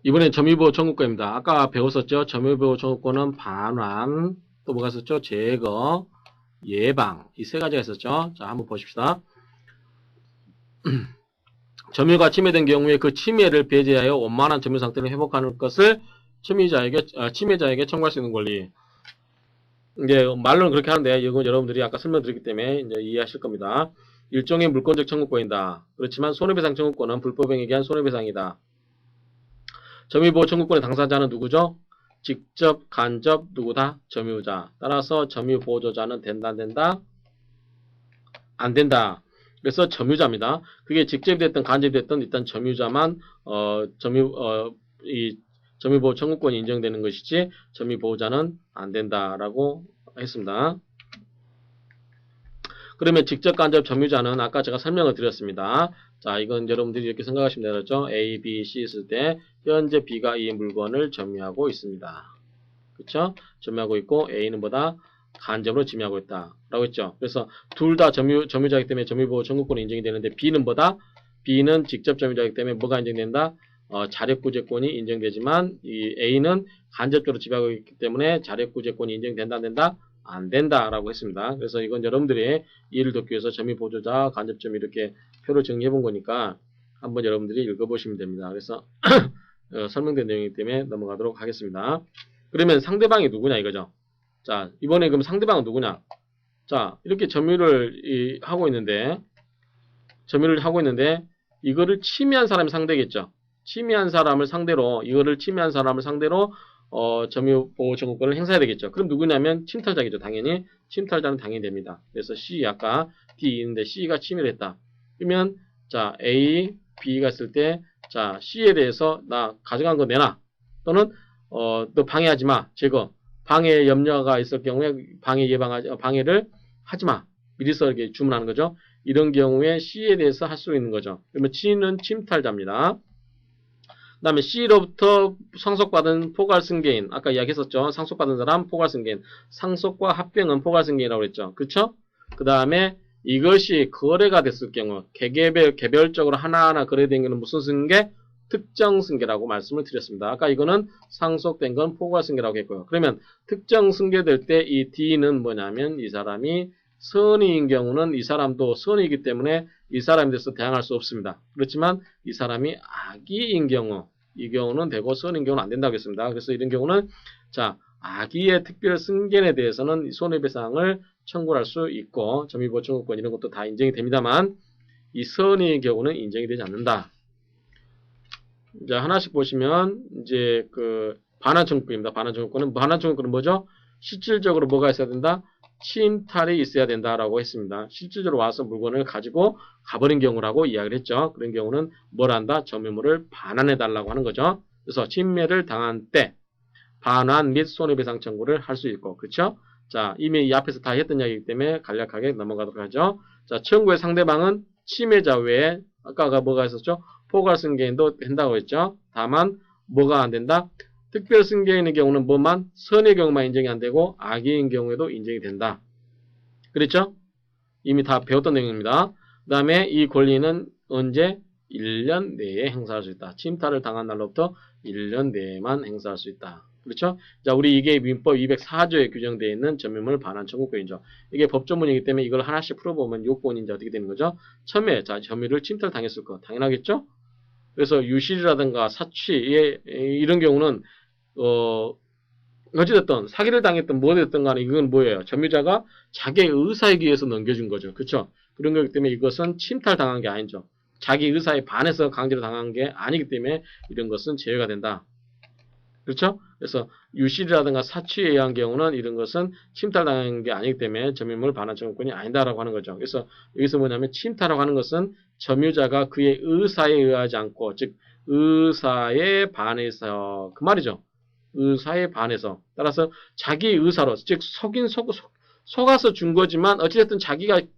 이번엔 점유보호 청구권입니다. 아까 배웠었죠? 점유보호 청구권은 반환, 또 뭐가 있었죠? 제거, 예방, 이 세 가지가 있었죠? 자, 한번 보십시다. 점유가 침해된 경우에 그 침해를 배제하여 원만한 점유 상태를 회복하는 것을 침해자에게 청구할 수 있는 권리. 이제 말로는 그렇게 하는데 이건 여러분들이 아까 설명드렸기 때문에 이제 이해하실 겁니다. 일종의 물권적 청구권이다. 그렇지만 손해배상 청구권은 불법행위에 의한 손해배상이다. 점유보호 청구권의 당사자는 누구죠? 직접, 간접, 누구다? 점유자. 따라서 점유보호자는 된다, 안 된다? 안 된다. 그래서 점유자입니다. 그게 직접이 됐든 간접이 됐든 일단 점유자만 이 점유보호 청구권이 인정되는 것이지 점유보호자는 안 된다라고 했습니다. 그러면 직접 간접 점유자는 아까 제가 설명을 드렸습니다. 자, 이건 여러분들이 이렇게 생각하시면 되겠죠? A, B, C 있을 때 현재 B가 이 물건을 점유하고 있습니다. 그렇죠? 점유하고 있고 A는 뭐다? 간접으로 점유하고 있다. 라고 했죠. 그래서 둘 다 점유자이기 때문에 점유보호 청구권이 인정이 되는데 B는 뭐다? B는 직접 점유자이기 때문에 뭐가 인정된다? 자력구제권이 인정되지만 이 A는 간접적으로 지배하고 있기 때문에 자력구제권이 인정된다, 안 된다? 안 된다라고 했습니다. 그래서 이건 여러분들이 이해를 돕기 위해서 점유보조자, 간접점유 이렇게 표를 정리해 본 거니까 한번 여러분들이 읽어보시면 됩니다. 그래서 설명된 내용이기 때문에 넘어가도록 하겠습니다. 그러면 상대방이 누구냐 이거죠. 자, 이번에 그럼 상대방은 누구냐? 자, 이렇게 점유를 하고 있는데 이거를 침해한 사람이 상대겠죠. 침해한 사람을 상대로 점유보호 청구권을 행사해야 되겠죠. 그럼 누구냐면 침탈자겠죠. 당연히 침탈자는 당연히 됩니다. 그래서 C 아까 D 있는데 C가 침해를 했다. 그러면 자 A, B가 있을 때 자 C에 대해서 나 가져간 거 내놔. 또는 너 방해하지 마. 제거. 방해 염려가 있을 경우에 방해를 하지 마. 미리서 이렇게 주문하는 거죠. 이런 경우에 C에 대해서 할 수 있는 거죠. 그러면 C는 침탈자입니다. 그 다음에 C로부터 상속받은 포괄승계인, 아까 이야기했었죠. 상속받은 사람 포괄승계인, 상속과 합병은 포괄승계인이라고 그랬죠. 그쵸? 그 다음에 이것이 거래가 됐을 경우 개별적으로 하나하나 거래된 경우는 무슨 승계? 특정승계라고 말씀을 드렸습니다. 아까 이거는 상속된 건 포괄승계라고 했고요. 그러면 특정승계될 때 이 D는 뭐냐면 이 사람이 선의인 경우는 이 사람도 선의이기 때문에 이 사람에 대해서 대항할 수 없습니다. 그렇지만 이 사람이 악의인 경우, 이 경우는 되고 선인 경우는 안 된다고 했습니다. 그래서 이런 경우는 자 악의의 특별 승계에 대해서는 손해배상을 청구할 수 있고 점유보호 청구권 이런 것도 다 인정이 됩니다만 이 선의의 경우는 인정이 되지 않는다. 이제 하나씩 보시면 이제 그 반환 청구권입니다. 반환 청구권은 뭐죠? 실질적으로 뭐가 있어야 된다? 침탈이 있어야 된다라고 했습니다. 실질적으로 와서 물건을 가지고 가버린 경우라고 이야기를 했죠. 그런 경우는 뭘 한다? 점유물을 반환해달라고 하는 거죠. 그래서 침해를 당한 때 반환 및 손해배상 청구를 할 수 있고, 그렇죠? 자, 이미 이 앞에서 다 했던 이야기이기 때문에 간략하게 넘어가도록 하죠. 자, 청구의 상대방은 침해자 외에 아까가 뭐가 있었죠? 포괄승계인도 된다고 했죠. 다만 뭐가 안 된다? 특별승계인의 경우는 뭐만? 선의 경우만 인정이 안 되고 악의인 경우에도 인정이 된다. 그랬죠? 이미 다 배웠던 내용입니다. 그 다음에 이 권리는 언제? 1년 내에 행사할 수 있다. 침탈을 당한 날로부터 1년 내에만 행사할 수 있다. 그렇죠? 자, 우리 이게 민법 204조에 규정되어 있는 점유물 반환 청구권이죠. 이게 법조문이기 때문에 이걸 하나씩 풀어보면 요건이 이제 어떻게 되는 거죠? 처음에 자, 점유를 침탈 당했을 거 당연하겠죠? 그래서 유실이라든가 사취 이런 경우는 어찌됐든 사기를 당했든 뭐 됐든 간에 이건 뭐예요? 점유자가 자기의 의사에 의해서 넘겨준 거죠. 그렇죠? 그런 거기 때문에 이것은 침탈 당한 게 아니죠. 자기 의사에 반해서 강제로 당한 게 아니기 때문에 이런 것은 제외가 된다. 그렇죠? 그래서 유실이라든가 사취에 의한 경우는 이런 것은 침탈당한 게 아니기 때문에 점유물 반환 청구권이 아니다라고 하는 거죠. 그래서 여기서 뭐냐면 침탈이라고 하는 것은 점유자가 그의 의사에 의하지 않고 즉 의사에 반해서 그 말이죠. 의사에 반해서 따라서 자기 의사로 즉 속아서 준 거지만 어찌됐든 자기의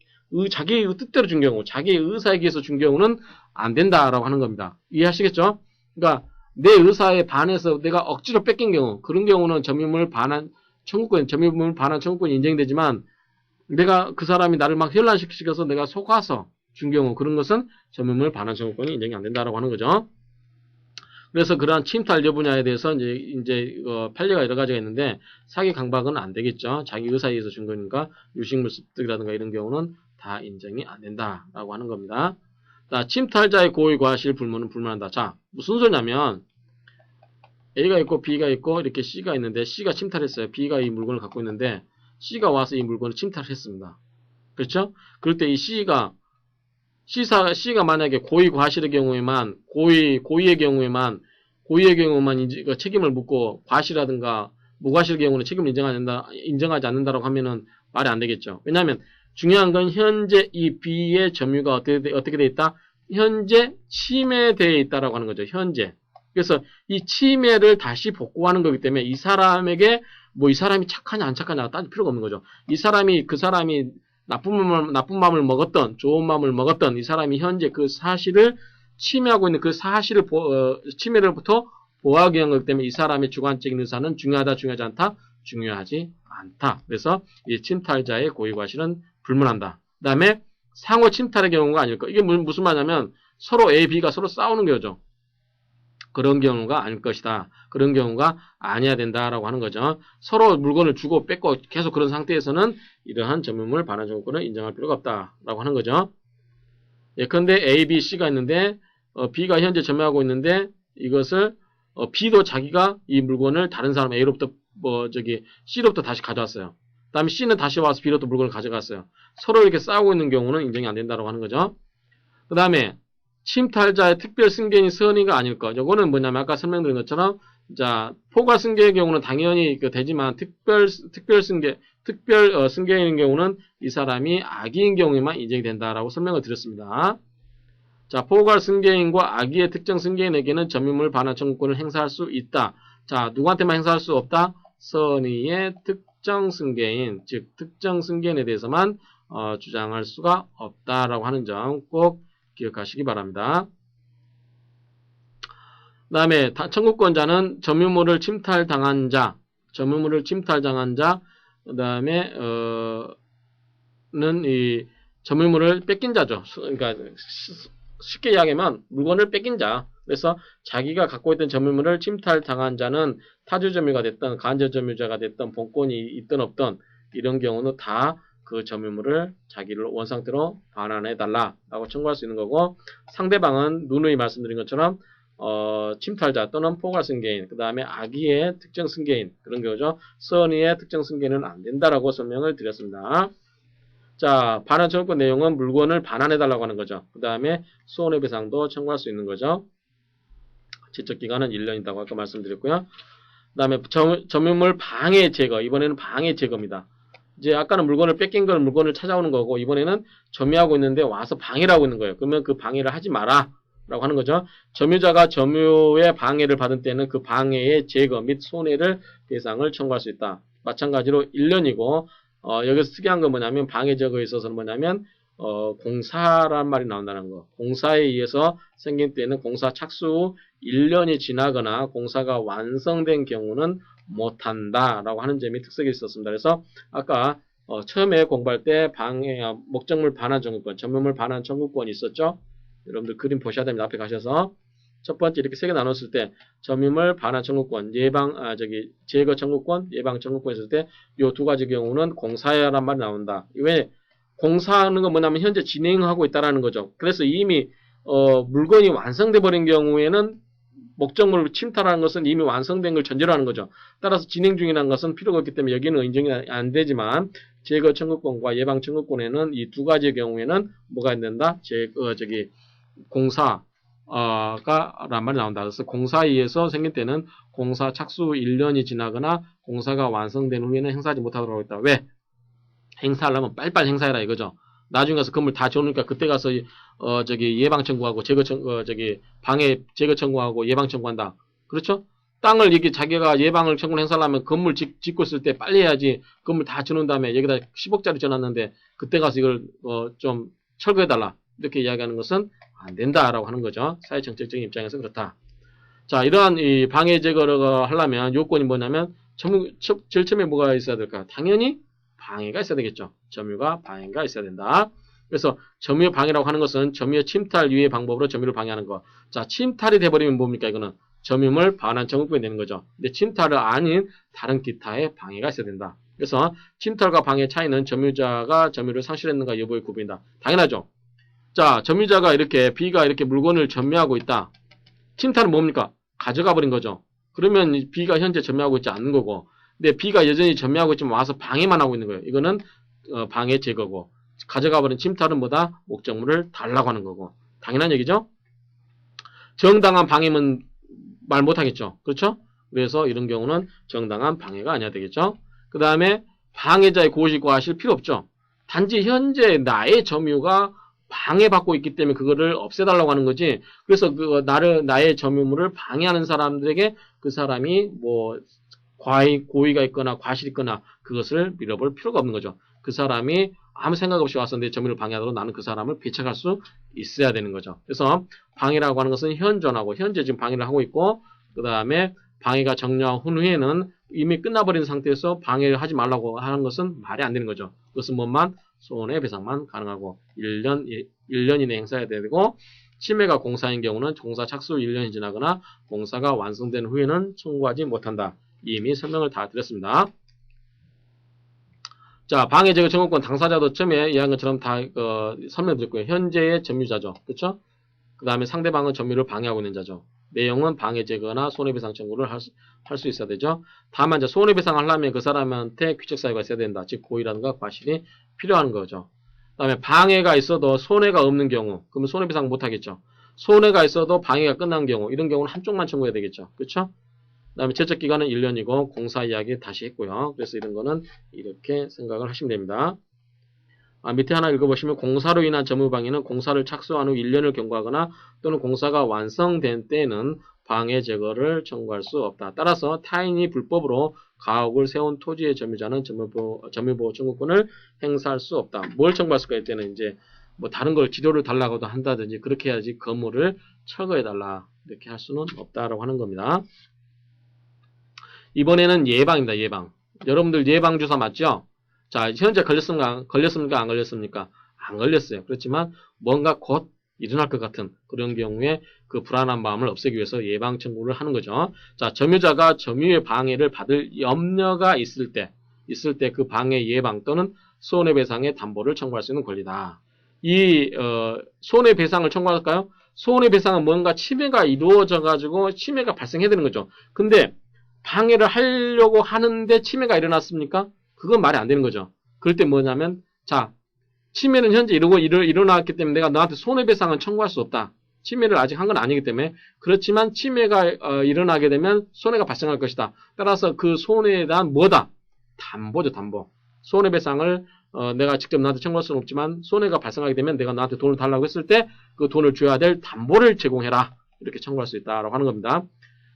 뜻대로 준 경우 자기의 의사에 의해서 준 경우는 안 된다라고 하는 겁니다. 이해하시겠죠? 그러니까 내 의사에 반해서 내가 억지로 뺏긴 경우 그런 경우는 점유물 반환 청구권이 인정되지만 내가 그 사람이 나를 막 현란시켜서 내가 속아서 준 경우 그런 것은 점유물 반환 청구권이 인정이 안 된다라고 하는 거죠. 그래서 그러한 침탈 여부냐에 대해서 이제 판례가 여러 가지가 있는데 사기 강박은 안 되겠죠. 자기 의사에 의해서 준 거니까 유식물 습득이라든가 이런 경우는 다 인정이 안 된다라고 하는 겁니다. 자, 침탈자의 고의 과실 불문은 불문한다. 자, 무슨 소리냐면 A가 있고 B가 있고 이렇게 C가 있는데 C가 침탈했어요. B가 이 물건을 갖고 있는데 C가 와서 이 물건을 침탈했습니다. 그렇죠? 그럴 때 이 C가 만약에 고의 과실의 경우에만 고의의 경우에만 이제 책임을 묻고 과실이라든가 무과실의 경우는 책임을 인정하지 않는다라고 하면은 말이 안 되겠죠. 왜냐하면 중요한 건 현재 이 B의 점유가 어떻게 돼 있다? 현재 침해되어 있다라고 하는 거죠. 현재. 그래서 이 침해를 다시 복구하는 거기 때문에 이 사람에게 이 사람이 착하냐 안 착하냐 따질 필요가 없는 거죠. 그 사람이 나쁜 마음을 먹었던 좋은 마음을 먹었던 이 사람이 현재 그 사실을 침해하고 있는 그 사실을 침해로부터 보호하기 위한 거기 때문에 이 사람의 주관적인 의사는 중요하다 중요하지 않다 중요하지 않다. 그래서 이 침탈자의 고의 과실은 불문한다. 그 다음에 상호 침탈의 경우가 아닐 거. 이게 무슨 말이냐면 서로 A, B가 서로 싸우는 거죠. 그런 경우가 아닐 것이다. 그런 경우가 아니어야 된다라고 하는 거죠. 서로 물건을 주고 뺏고 계속 그런 상태에서는 이러한 점유물 반환 청구권을 인정할 필요가 없다라고 하는 거죠. 예컨대 A, B, C가 있는데 B가 현재 점유하고 있는데 이것을 B도 자기가 이 물건을 다른 사람 A로부터 C로부터 다시 가져왔어요. 그 다음에 C는 다시 와서 B로부터 물건을 가져갔어요. 서로 이렇게 싸우고 있는 경우는 인정이 안 된다라고 하는 거죠. 그 다음에 침탈자의 특별 승계인이 선의가 아닐 것. 요거는 뭐냐면 아까 설명드린 것처럼 자 포괄 승계의 경우는 당연히 되지만 특별 승계인의 경우는 이 사람이 악의인 경우에만 인정이 된다라고 설명을 드렸습니다. 자 포괄 승계인과 악의의 특정 승계인에게는 점유물 반환 청구권을 행사할 수 있다. 자 누구한테만 행사할 수 없다? 선의의 특정 승계인 즉 특정 승계인에 대해서만 주장할 수가 없다라고 하는 점 꼭 기억하시기 바랍니다. 그 다음에 청구권자는 점유물을 침탈당한 자, 그 다음에 는 이 점유물을 뺏긴 자죠. 그러니까 쉽게 이야기하면 물건을 뺏긴 자. 그래서 자기가 갖고 있던 점유물을 침탈당한 자는 타주 점유가 됐던 간접 점유자가 됐던 본권이 있든 없든 이런 경우는 다 그 점유물을 자기를 원상태로 반환해달라라고 청구할 수 있는 거고 상대방은 누누이 말씀드린 것처럼 침탈자 또는 포괄 승계인 그 다음에 악의의 특정 승계인 그런 경우죠. 선의의 특정 승계인은 안 된다라고 설명을 드렸습니다. 자 반환 청구권 내용은 물건을 반환해달라고 하는 거죠. 그 다음에 손해배상도 청구할 수 있는 거죠. 지적기간은 1년이라고 아까 말씀드렸고요. 그 다음에 점유물 방해 제거 이번에는 방해 제거입니다. 이제 아까는 물건을 뺏긴 걸 물건을 찾아오는 거고 이번에는 점유하고 있는데 와서 방해를 하고 있는 거예요. 그러면 그 방해를 하지 마라 라고 하는 거죠. 점유자가 점유의 방해를 받은 때는 그 방해의 제거 및 손해를 배상을 청구할 수 있다. 마찬가지로 1년이고 여기서 특이한 건 뭐냐면 방해 제거에 있어서는 뭐냐면 공사란 말이 나온다는 거. 공사에 의해서 생긴 때는 공사 착수 후 1년이 지나거나 공사가 완성된 경우는 못한다라고 하는 점이 특색이 있었습니다. 그래서 아까 처음에 공부할 때 목적물 반환 청구권, 점유물 반환 청구권이 있었죠. 여러분들 그림 보셔야 됩니다. 앞에 가셔서 첫 번째 이렇게 세 개 나눴을 때 점유물 반환 청구권, 제거 청구권, 예방 청구권 있을 때 이 두 가지 경우는 공사란 말이 나온다. 왜 공사하는 건 뭐냐면 현재 진행하고 있다라는 거죠. 그래서 이미 물건이 완성돼 버린 경우에는 목적물을 침탈하는 것은 이미 완성된 걸 전제로 하는 거죠. 따라서 진행 중이라는 것은 필요가 없기 때문에 여기는 인정이 안 되지만 제거 청구권과 예방 청구권에는 이 두 가지의 경우에는 뭐가 안 된다? 공사가 란 말이 나온다. 그래서 공사에 의해서 생길 때는 공사 착수 후 1년이 지나거나 공사가 완성된 후에는 행사하지 못하도록 하고 있다. 왜? 행사하려면 빨리빨리 행사해라 이거죠. 나중에 가서 건물 다 지어놓으니까 그때 가서 예방 청구하고 제거 청구하고 예방 청구한다. 그렇죠? 땅을 이렇게 자기가 예방을 청구 행사하려면 건물 짓고 있을 때 빨리 해야지. 건물 다 지어놓은 다음에 여기다 10억짜리 지어놨는데 그때 가서 이걸 좀 철거해달라. 이렇게 이야기하는 것은 안 된다라고 하는 거죠. 사회정책적인 입장에서 그렇다. 자, 이러한 이 방해 제거를 하려면 요건이 뭐냐면 제일 처음에 뭐가 있어야 될까? 당연히 방해가 있어야 되겠죠. 점유가 방해가 있어야 된다. 그래서 점유 방해라고 하는 것은 점유의 침탈 유예 방법으로 점유를 방해하는 거. 자, 침탈이 돼버리면 뭡니까? 이거는 점유물 반환 청구권이 되는 거죠. 근데 침탈을 아닌 다른 기타의 방해가 있어야 된다. 그래서 침탈과 방해 차이는 점유자가 점유를 상실했는가 여부에 구분이다. 당연하죠. 자, 점유자가 이렇게 B가 이렇게 물건을 점유하고 있다. 침탈은 뭡니까? 가져가 버린 거죠. 그러면 B가 현재 점유하고 있지 않는 거고, 근데 B가 여전히 점유하고 있지만 와서 방해만 하고 있는 거예요. 이거는 방해 제거고, 가져가 버린 침탈은 뭐다? 목적물을 달라고 하는 거고. 당연한 얘기죠. 정당한 방해면 말 못하겠죠. 그렇죠? 그래서 이런 경우는 정당한 방해가 아니야 되겠죠. 그 다음에 방해자의 고의식 과실 필요 없죠. 단지 현재 나의 점유가 방해받고 있기 때문에 그거를 없애달라고 하는 거지. 그래서 나의 점유물을 방해하는 사람들에게 그 사람이 뭐 고의가 있거나 과실이 있거나 그것을 밀어볼 필요가 없는 거죠. 그 사람이 아무 생각 없이 와서 내 점유를 방해하도록 나는 그 사람을 배척할 수 있어야 되는 거죠. 그래서 방해라고 하는 것은 현존하고 현재 지금 방해를 하고 있고, 그 다음에 방해가 정려한 후에는 이미 끝나버린 상태에서 방해를 하지 말라고 하는 것은 말이 안 되는 거죠. 그것은 뭐만 손해배상만 가능하고 1년 이내 행사해야 되고, 침해가 공사인 경우는 공사 착수 1년이 지나거나 공사가 완성된 후에는 청구하지 못한다. 이미 설명을 다 드렸습니다. 자, 방해 제거 청구권 당사자도 처음에 이해한 것처럼 다 설명드렸고요. 현재의 점유자죠. 그렇죠? 그 다음에 상대방은 점유를 방해하고 있는 자죠. 내용은 방해 제거나 손해배상 청구를 할 수 있어야 되죠. 다만 이제 손해배상을 하려면 그 사람한테 규칙 사유가 있어야 된다. 즉 고의라든가 과실이 필요한 거죠. 그 다음에 방해가 있어도 손해가 없는 경우, 그러면 손해배상 못 하겠죠. 손해가 있어도 방해가 끝난 경우, 이런 경우는 한쪽만 청구해야 되겠죠. 그렇죠? 그 다음에 제척기간은 1년이고 공사 이야기 다시 했고요. 그래서 이런 거는 이렇게 생각을 하시면 됩니다. 밑에 하나 읽어보시면 공사로 인한 점유방해는 공사를 착수한 후 1년을 경과하거나 또는 공사가 완성된 때는 방해 제거를 청구할 수 없다. 따라서 타인이 불법으로 가옥을 세운 토지의 점유자는 점유보호 청구권을 행사할 수 없다. 뭘 청구할 수가 있다는 이제 뭐 다른 걸 지도를 달라고도 한다든지 그렇게 해야지 건물을 철거해달라 이렇게 할 수는 없다라고 하는 겁니다. 이번에는 예방입니다. 예방. 여러분들 예방주사 맞죠? 자, 현재 걸렸습니까? 안 걸렸습니까? 안 걸렸어요. 그렇지만 뭔가 곧 일어날 것 같은 그런 경우에 그 불안한 마음을 없애기 위해서 예방 청구를 하는 거죠. 자, 점유자가 점유의 방해를 받을 염려가 있을 때 그 방해 예방 또는 손해배상의 담보를 청구할 수 있는 권리다. 이 손해배상을 청구할까요? 손해배상은 뭔가 침해가 이루어져 가지고 침해가 발생해야 되는 거죠. 근데 방해를 하려고 하는데 침해가 일어났습니까? 그건 말이 안 되는 거죠. 그럴 때 뭐냐면, 자, 침해는 현재 일어났기 때문에 내가 너한테 손해배상은 청구할 수 없다. 침해를 아직 한 건 아니기 때문에. 그렇지만 침해가 일어나게 되면 손해가 발생할 것이다. 따라서 그 손해에 대한 뭐다? 담보죠, 담보. 손해배상을 내가 직접 나한테 청구할 수는 없지만 손해가 발생하게 되면 내가 나한테 돈을 달라고 했을 때 그 돈을 줘야 될 담보를 제공해라. 이렇게 청구할 수 있다라고 하는 겁니다.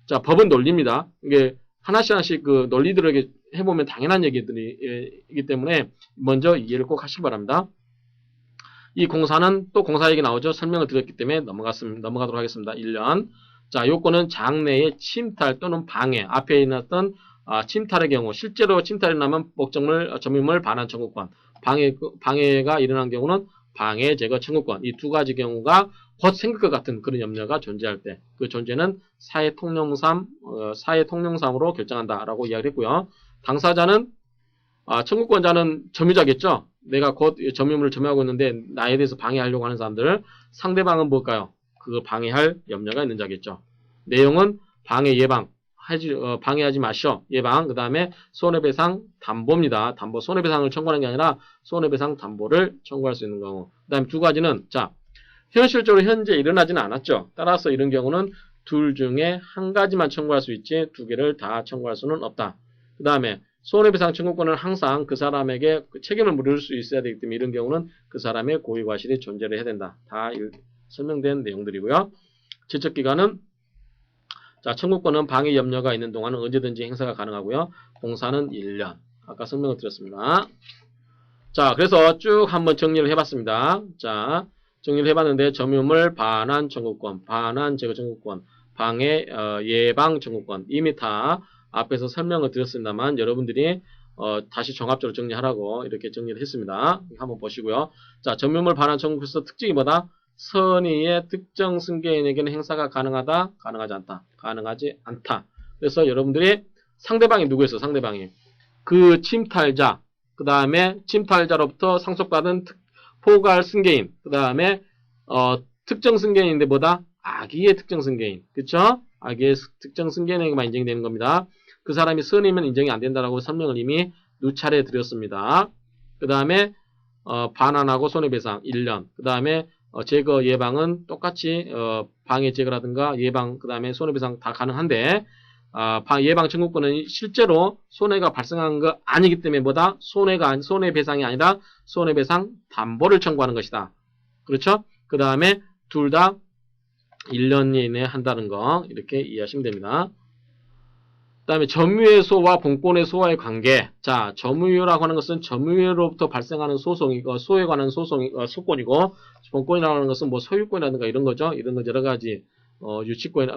자, 법은 논리입니다. 이게 하나씩 그 논리들에게 해보면 당연한 얘기들이기 때문에 먼저 이해를 꼭 하시기 바랍니다. 이 공사는 또 공사 얘기 나오죠. 설명을 드렸기 때문에 넘어가도록 하겠습니다. 1년. 자, 요건은 장래의 침탈 또는 방해. 앞에 있었던 침탈의 경우, 실제로 침탈이 나면 목적물, 점유물 반환 청구권. 방해가 일어난 경우는 방해 제거 청구권. 이 두 가지 경우가 곧 생길 것 같은 그런 염려가 존재할 때 그 존재는 사회 통념상으로 결정한다라고 이야기를 했고요. 당사자는 청구권자는 점유자겠죠. 내가 곧 점유물을 점유하고 있는데 나에 대해서 방해하려고 하는 사람들. 상대방은 뭘까요? 그걸 방해할 염려가 있는 자겠죠. 내용은 방해 예방. 방해하지 마시오. 예방. 그 다음에 손해배상 담보입니다. 담보. 손해배상을 청구하는 게 아니라 손해배상 담보를 청구할 수 있는 경우. 그 다음에 두 가지는 자, 현실적으로 현재 일어나지는 않았죠. 따라서 이런 경우는 둘 중에 한 가지만 청구할 수 있지 두 개를 다 청구할 수는 없다. 그 다음에 손해배상 청구권은 항상 그 사람에게 책임을 물을 수 있어야 되기 때문에 이런 경우는 그 사람의 고의과실이 존재를 해야 된다. 다 설명된 내용들이고요. 제척기간은 자, 청구권은 방해 염려가 있는 동안은 언제든지 행사가 가능하고요. 공사는 1년. 아까 설명을 드렸습니다. 자, 그래서 쭉 한번 정리를 해봤습니다. 자, 정리를 해봤는데 점유물 반환 청구권, 반환 제거 청구권, 방해 예방 청구권 이미 다 앞에서 설명을 드렸습니다만 여러분들이 다시 종합적으로 정리하라고 이렇게 정리를 했습니다. 한번 보시고요. 자, 점유물 반환 청구권에서 특징이 뭐다? 선의의 특정 승계인에게는 행사가 가능하다, 가능하지 않다, 가능하지 않다. 그래서 여러분들이 상대방이 누구였어? 상대방이 그 침탈자, 그 다음에 침탈자로부터 상속받은 포괄 승계인, 그 다음에 특정 승계인인데 뭐다? 악의의 특정 승계인, 그쵸? 악의의 특정 승계인에게만 인정이 되는 겁니다. 그 사람이 선이면 인정이 안 된다라고 설명을 이미 누차례 드렸습니다. 그 다음에 반환하고 손해배상 1년, 그 다음에 제거 예방은 똑같이 방해 제거라든가 예방, 그 다음에 손해배상 다 가능한데 예방 청구권은 실제로 손해가 발생한 거 아니기 때문에 뭐다? 손해배상이 아니라 손해배상 담보를 청구하는 것이다. 그렇죠? 그 다음에 둘 다 1년 이내에 한다는 거 이렇게 이해하시면 됩니다. 그 다음에 점유의 소와 본권의 소와의 관계. 자, 점유라고 하는 것은 점유로부터 발생하는 소송이고, 소에 관한 소권이고, 본권이라고 하는 것은 뭐 소유권이라든가 이런 거죠. 이런 거 여러 가지, 유치권,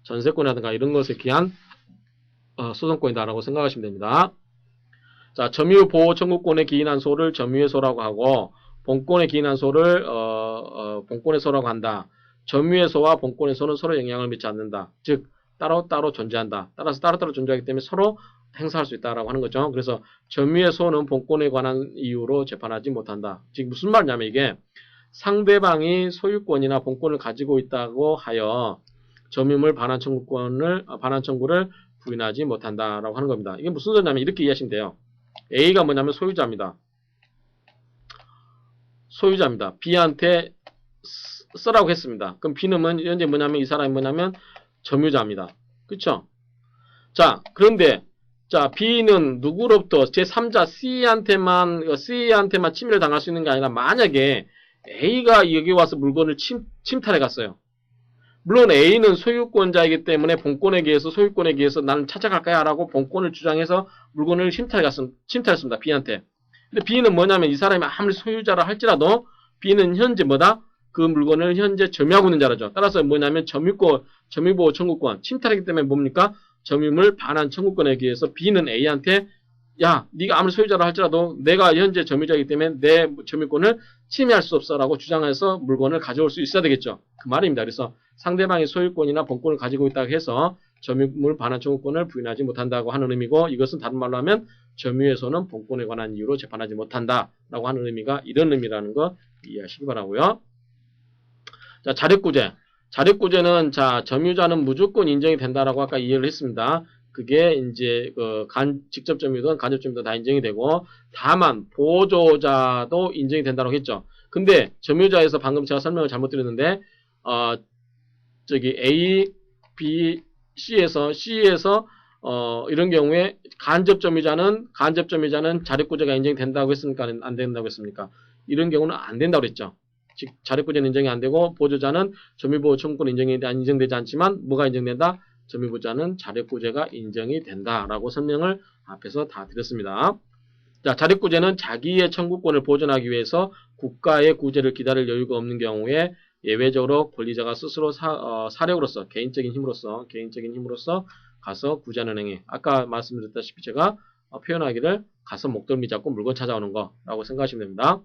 전세권이라든가 이런 것에 기한, 소송권이다라고 생각하시면 됩니다. 자, 점유 보호 청구권에 기인한 소를 점유의 소라고 하고, 본권에 기인한 소를, 본권의 소라고 한다. 점유의 소와 본권의 소는 서로 영향을 미치지 않는다. 즉, 따로따로 존재한다. 따라서 따로따로 존재하기 때문에 서로 행사할 수 있다라고 하는 거죠. 그래서 점유의 소는 본권에 관한 이유로 재판하지 못한다. 지금 무슨 말이냐면 이게 상대방이 소유권이나 본권을 가지고 있다고 하여 점유물 반환 청구를 부인하지 못한다라고 하는 겁니다. 이게 무슨 소리냐면 이렇게 이해하시면 돼요. A가 뭐냐면 소유자입니다. 소유자입니다. B한테 쓰라고 했습니다. 그럼 B는 현재 뭐냐면 이 사람이 뭐냐면 점유자입니다. 그쵸? 자, 그런데, 자, B는 누구로부터 제3자 C한테만 침해를 당할 수 있는 게 아니라 만약에 A가 여기 와서 물건을 침탈해 갔어요. 물론 A는 소유권자이기 때문에 본권에 기해서 소유권에 기해서 나는 찾아갈 거야 라고 본권을 주장해서 물건을 침탈했습니다. B한테. 근데 B는 뭐냐면 이 사람이 아무리 소유자라 할지라도 B는 현재 뭐다? 그 물건을 현재 점유하고 있는 자라죠. 따라서 뭐냐면 점유보호 청구권, 침탈하기 때문에 뭡니까? 점유물 반환 청구권에 의해서 B는 A한테 야, 네가 아무리 소유자라 할지라도 내가 현재 점유자이기 때문에 내 점유권을 침해할 수 없어라고 주장해서 물건을 가져올 수 있어야 되겠죠. 그 말입니다. 그래서 상대방이 소유권이나 본권을 가지고 있다고 해서 점유물 반환 청구권을 부인하지 못한다고 하는 의미고 이것은 다른 말로 하면 점유에서는 본권에 관한 이유로 재판하지 못한다라고 하는 의미가 이런 의미라는 거 이해하시기 바라고요. 자, 자력구제. 자력구제는 자, 점유자는 무조건 인정이 된다라고 아까 이해를 했습니다. 그게 이제 직접 점유든 간접 점유든 다 인정이 되고 다만 보조자도 인정이 된다고 했죠. 근데 점유자에서 방금 제가 설명을 잘못 드렸는데 A, B, C에서 이런 경우에 간접 점유자는 자력구제가 인정이 된다고 했습니까? 안 된다고 했습니까? 이런 경우는 안 된다고 그랬죠. 즉 자력구제는 인정이 안 되고 보조자는 점유보호 청구권 인정되지 않지만 뭐가 인정된다? 점유보호자는 자력구제가 인정이 된다라고 설명을 앞에서 다 드렸습니다. 자, 자력구제는 자기의 청구권을 보존하기 위해서 국가의 구제를 기다릴 여유가 없는 경우에 예외적으로 권리자가 스스로 사력으로서 개인적인 힘으로서 가서 구제하는 행위. 아까 말씀드렸다시피 제가 표현하기를 가서 목덜미 잡고 물건 찾아오는 거라고 생각하시면 됩니다.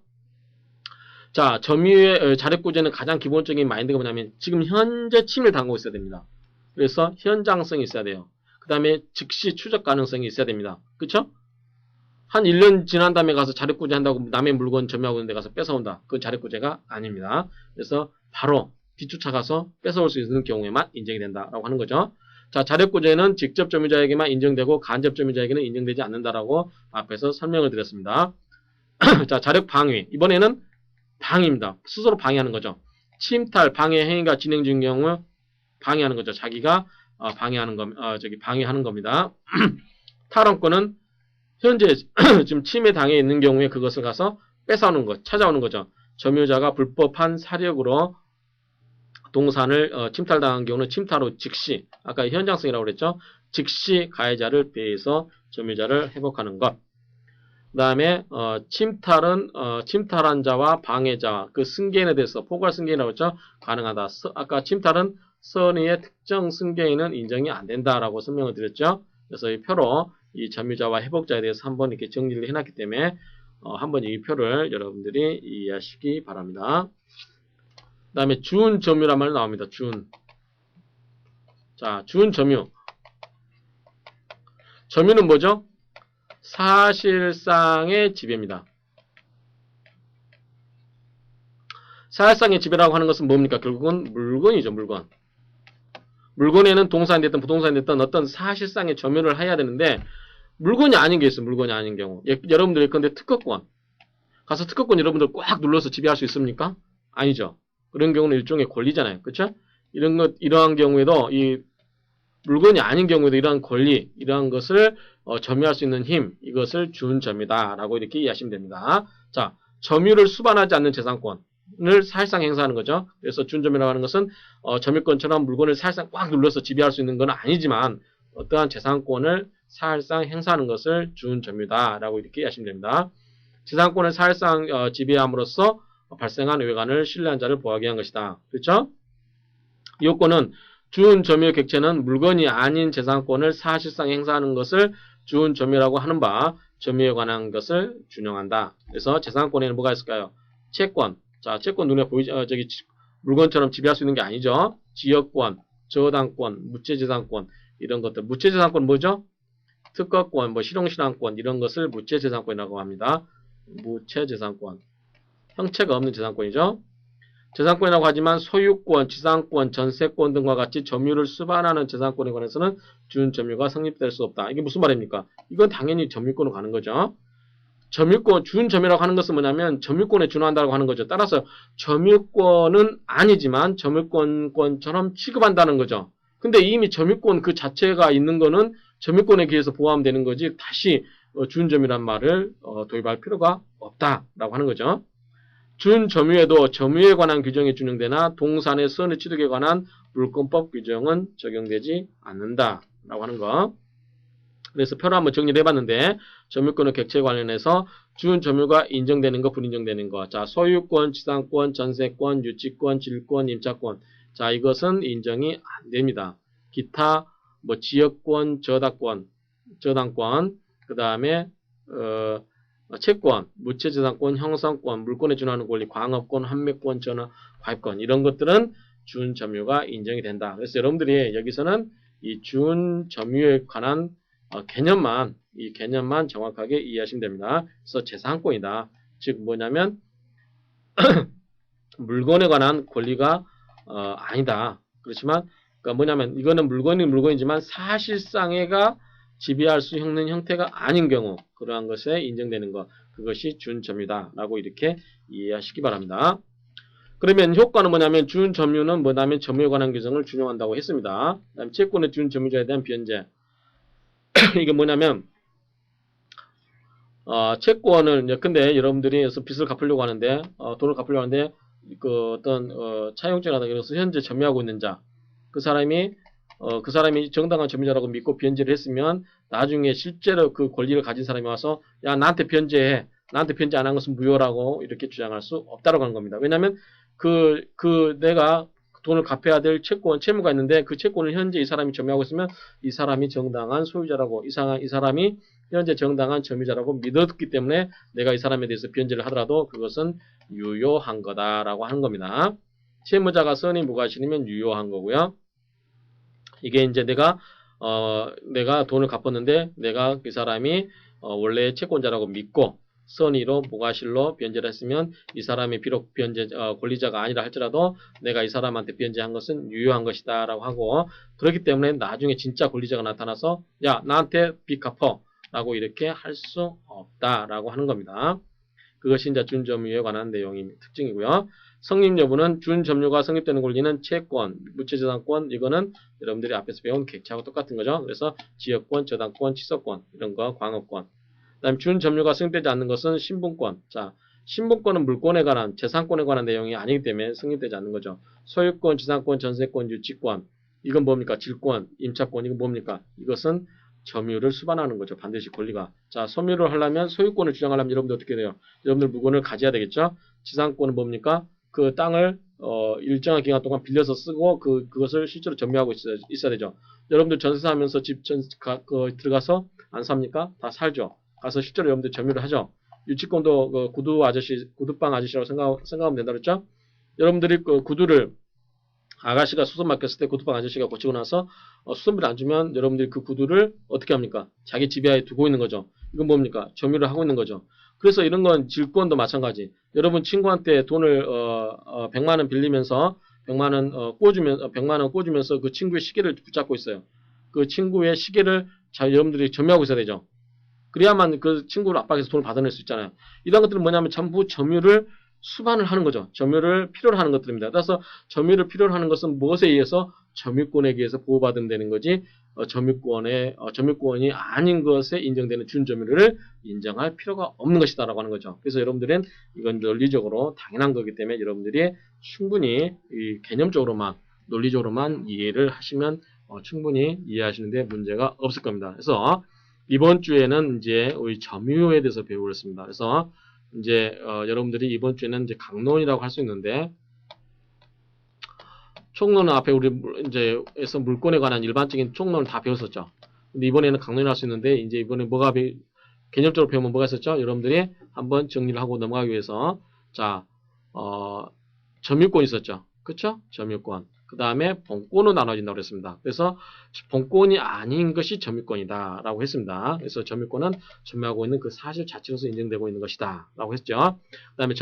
자, 점유의 자력구제는 가장 기본적인 마인드가 뭐냐면 지금 현재 침해를 당하고 있어야 됩니다. 그래서 현장성이 있어야 돼요. 그 다음에 즉시 추적 가능성이 있어야 됩니다. 그쵸? 한 1년 지난 다음에 가서 자력구제 한다고 남의 물건 점유하고 있는 데 가서 뺏어온다. 그건 자력구제가 아닙니다. 그래서 바로 뒤쫓아가서 뺏어올 수 있는 경우에만 인정이 된다라고 하는 거죠. 자, 자력구제는 직접 점유자에게만 인정되고 간접 점유자에게는 인정되지 않는다라고 앞에서 설명을 드렸습니다. 자, 자력방위. 이번에는 방위입니다. 스스로 방해하는 거죠. 침탈, 방해 행위가 진행 중인 경우 방해하는 거죠. 자기가 방해하는 겁니다. 탈원권은 현재 지금 침해 당해 있는 경우에 그것을 가서 뺏어오는 것, 찾아오는 거죠. 점유자가 불법한 사력으로 동산을 침탈당한 경우는 침탈 후 즉시, 아까 현장성이라고 그랬죠. 즉시 가해자를 배해서 점유자를 회복하는 것. 그 다음에 침탈한 자와 방해자, 그 승계인에 대해서 포괄 승계인이라고 했죠. 가능하다. 아까 침탈은 선의의 특정 승계인은 인정이 안 된다라고 설명을 드렸죠. 그래서 이 표로 이 점유자와 회복자에 대해서 한번 이렇게 정리를 해놨기 때문에 한번 이 표를 여러분들이 이해하시기 바랍니다. 다음에 준점유란 말이 나옵니다. 자, 준점유. 점유는 뭐죠? 사실상의 지배입니다. 사실상의 지배라고 하는 것은 뭡니까? 결국은 물건이죠, 물건. 물건에는 동사이 됐든 부동산이 됐든 어떤 사실상의 점유를 해야 되는데, 물건이 아닌 게 있어요, 물건이 아닌 경우. 여러분들 예컨대 특허권. 가서 특허권 여러분들 꽉 눌러서 지배할 수 있습니까? 아니죠. 그런 경우는 일종의 권리잖아요. 그쵸? 이러한 경우에도, 이 물건이 아닌 경우에도 이러한 권리, 이러한 것을 점유할 수 있는 힘, 이것을 준점유다. 라고 이렇게 이해하시면 됩니다. 자, 점유를 수반하지 않는 재산권을 사실상 행사하는 거죠. 그래서 준점유라고 하는 것은 점유권처럼 물건을 사실상 꽉 눌러서 지배할 수 있는 건 아니지만 어떠한 재산권을 사실상 행사하는 것을 준점유다. 라고 이렇게 이해하시면 됩니다. 재산권을 사실상 지배함으로써 발생한 외관을 신뢰한 자를 보호하게 한 것이다. 그렇죠? 이 요건은 준점유의 객체는 물건이 아닌 재산권을 사실상 행사하는 것을 준점유라고 하는 바 점유에 관한 것을 준용한다. 그래서 재산권에는 뭐가 있을까요? 채권. 자, 채권 눈에 보이죠? 물건처럼 지배할 수 있는 게 아니죠. 지역권, 저당권, 무채재산권 이런 것들. 무채재산권 뭐죠? 특허권, 실용실황권 이런 것을 무채재산권이라고 합니다. 무채재산권. 형체가 없는 재산권이죠. 재산권이라고 하지만 소유권, 지상권, 전세권 등과 같이 점유를 수반하는 재산권에 관해서는 준점유가 성립될 수 없다. 이게 무슨 말입니까? 이건 당연히 점유권으로 가는 거죠. 점유권, 준점유라고 하는 것은 뭐냐면 점유권에 준한다고 하는 거죠. 따라서 점유권은 아니지만 점유권처럼 취급한다는 거죠. 근데 이미 점유권 그 자체가 있는 거는 점유권에 의해서 보호되는 거지 다시 준점유란 말을 도입할 필요가 없다라고 하는 거죠. 준점유에도 점유에 관한 규정이 준용되나 동산의 선의 취득에 관한 물권법 규정은 적용되지 않는다라고 하는 거. 그래서 표로 한번 정리를 해봤는데 점유권의 객체 관련해서 준점유가 인정되는 거, 불인정되는 거. 자, 소유권, 지상권, 전세권, 유치권, 질권, 임차권. 자, 이것은 인정이 안 됩니다. 기타 지역권, 저당권, 그 다음에 채권, 무채재산권, 형성권, 물권에 준하는 권리, 광업권, 환매권, 전화, 과입권 이런 것들은 준점유가 인정이 된다. 그래서 여러분들이 여기서는 이 준점유에 관한 이 개념만 정확하게 이해하시면 됩니다. 그래서 재산권이다. 즉 뭐냐면 물건에 관한 권리가 아니다. 그렇지만 그러니까 뭐냐면 이거는 물건이지만 사실상해가 지배할 수 있는 형태가 아닌 경우 그러한 것에 인정되는 것 그것이 준점유다라고 이렇게 이해하시기 바랍니다. 그러면 효과는 뭐냐면 준점유는 뭐냐면 점유에 관한 규정을 준용한다고 했습니다. 그다음 채권의 준점유자에 대한 변제 이게 뭐냐면 채권을 근데 여러분들이 빚을 갚으려고 하는데 돈을 갚으려고 하는데 그 어떤 차용증이라든가 이런 것을 현재 점유하고 있는 자 그 사람이 정당한 점유자라고 믿고 변제를 했으면 나중에 실제로 그 권리를 가진 사람이 와서 야 나한테 변제해 나한테 변제 안 한 것은 무효라고 이렇게 주장할 수 없다라고 하는 겁니다. 왜냐하면 내가 돈을 갚아야 될 채무가 있는데 그 채권을 현재 이 사람이 점유하고 있으면 이 사람이 정당한 소유자라고 이 사람이 현재 정당한 점유자라고 믿었기 때문에 내가 이 사람에 대해서 변제를 하더라도 그것은 유효한 거다라고 하는 겁니다. 채무자가 선의 무과실이면 유효한 거고요. 이게 이제 내가 돈을 갚았는데 내가 그 사람이 원래 채권자라고 믿고 선의로 무과실로 변제를 했으면 이 사람이 비록 권리자가 아니라 할지라도 내가 이 사람한테 변제한 것은 유효한 것이다 라고 하고 그렇기 때문에 나중에 진짜 권리자가 나타나서 야 나한테 빚 갚어 라고 이렇게 할 수 없다 라고 하는 겁니다. 그것이 이제 준점유에 관한 내용의 특징이고요. 성립 여부는 준점유가 성립되는 권리는 채권, 무채재산권 이거는 여러분들이 앞에서 배운 객체하고 똑같은 거죠. 그래서 지역권, 저당권, 취소권 이런 거 광업권. 그다음 준점유가 성립되지 않는 것은 신분권. 자, 신분권은 물권에 관한 재산권에 관한 내용이 아니기 때문에 성립되지 않는 거죠. 소유권, 지상권, 전세권, 유치권 이건 뭡니까? 질권, 임차권 이건 뭡니까? 이것은 점유를 수반하는 거죠. 반드시 권리가. 자, 소유를 하려면 소유권을 주장하려면 여러분들 어떻게 돼요? 여러분들 물건을 가져야 되겠죠? 지상권은 뭡니까? 그 땅을 일정한 기간 동안 빌려서 쓰고 그것을 실제로 점유하고 있어야 되죠. 여러분들 전세 사면서 집 들어가서 안 삽니까? 다 살죠. 가서 실제로 여러분들 점유를 하죠. 유치권도 구두방 아저씨라고 생각하면 된다 그랬죠? 여러분들이 그 구두를 아가씨가 수선 맡겼을 때 구두방 아저씨가 고치고 나서 수선비를 안 주면 여러분들이 그 구두를 어떻게 합니까? 자기 지배하에 두고 있는 거죠. 이건 뭡니까? 점유를 하고 있는 거죠. 그래서 이런 건 질권도 마찬가지. 여러분 친구한테 돈을 100만 원 빌리면서 100만 원 꿔주면 100만 원 꿔주면서 그 친구의 시계를 붙잡고 있어요. 그 친구의 시계를 여러분들이 점유하고 있어야 되죠. 그래야만 그 친구를 압박해서 돈을 받아낼 수 있잖아요. 이런 것들은 뭐냐면 전부 점유를 수반을 하는 거죠. 점유를 필요로 하는 것들입니다. 따라서 점유를 필요로 하는 것은 무엇에 의해서 점유권에 의해서 보호받는다는 거지 점유권이 아닌 것에 인정되는 준점유를 인정할 필요가 없는 것이다라고 하는 거죠. 그래서 여러분들은 이건 논리적으로 당연한 거기 때문에 여러분들이 충분히 이 개념적으로만 논리적으로만 이해를 하시면 충분히 이해하시는데 문제가 없을 겁니다. 그래서 이번 주에는 이제 우리 점유에 대해서 배우겠습니다. 그래서 이제 여러분들이 이번 주에는 이제 강론이라고 할 수 있는데 총론은 앞에 우리 이제 에서 물권에 관한 일반적인 총론을 다 배웠었죠. 근데 이번에는 강론을 할 수 있는데 이제 이번에 뭐가 개념적으로 배우면 뭐가 있었죠? 여러분들이 한번 정리를 하고 넘어가기 위해서 자 점유권 있었죠. 그쵸? 점유권. 그 다음에 본권으로 나눠진다고 그랬습니다. 그래서 본권이 아닌 것이 점유권이다 라고 했습니다. 그래서 점유권은 점유하고 있는 그 사실 자체로서 인정되고 있는 것이다 라고 했죠. 그 다음에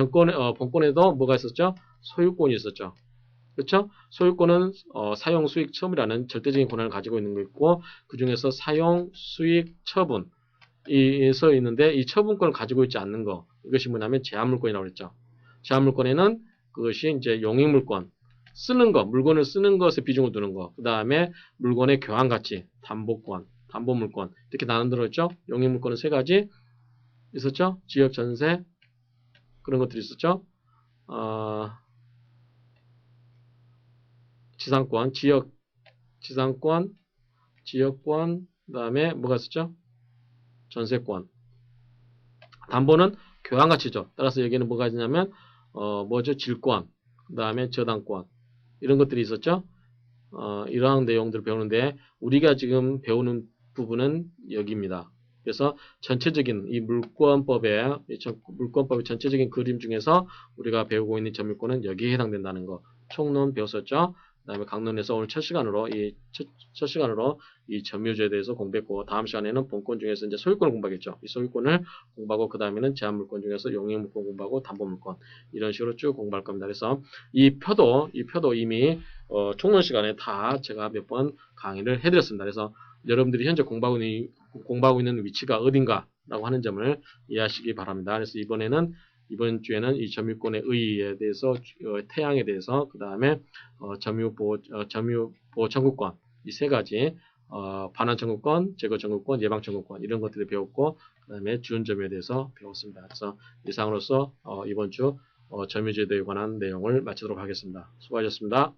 본권에도 뭐가 있었죠? 소유권이 있었죠. 그렇죠? 소유권은 사용, 수익, 처분이라는 절대적인 권한을 가지고 있는 거 있고 그 중에서 사용, 수익, 처분 이서 있는데 이 처분권을 가지고 있지 않는 거 이것이 뭐냐면 제한물권이라고 그랬죠. 제한물권에는 그것이 이제 용익물권 쓰는 거, 물건을 쓰는 것에 비중을 두는 거. 그 다음에 물건의 교환가치, 담보권, 담보물권 이렇게 나눠들었죠. 용익물권은 세 가지 있었죠. 지역 전세 그런 것들이 있었죠. 지상권, 지상권, 지역권, 그 다음에 뭐가 있었죠? 전세권. 담보는 교환가치죠. 따라서 여기는 뭐가 있냐면 뭐죠? 질권, 그 다음에 저당권 이런 것들이 있었죠. 이러한 내용들을 배우는데 우리가 지금 배우는 부분은 여기입니다. 그래서 전체적인 이 물권법의 전체적인 그림 중에서 우리가 배우고 있는 점유권은 여기에 해당된다는 거. 총론 배웠었죠. 그 다음에 강론에서 오늘 첫 시간으로 이 점유제에 대해서 공부했고 다음 시간에는 본권 중에서 이제 소유권을 공부하겠죠. 이 소유권을 공부하고 그 다음에는 제한물권 중에서 용익물권 공부하고 담보물권 이런 식으로 쭉 공부할 겁니다. 그래서 이 표도 이미 총론 시간에 다 제가 몇 번 강의를 해드렸습니다. 그래서 여러분들이 현재 공부하고 있는 위치가 어딘가라고 하는 점을 이해하시기 바랍니다. 그래서 이번 주에는 이 점유권의 의의에 대해서 태양에 대해서 그 다음에 점유보호 청구권 이 세 가지 반환 청구권, 제거 청구권, 예방 청구권 이런 것들을 배웠고 그 다음에 주은점유에 대해서 배웠습니다. 그래서 이상으로서 이번 주 점유제도에 관한 내용을 마치도록 하겠습니다. 수고하셨습니다.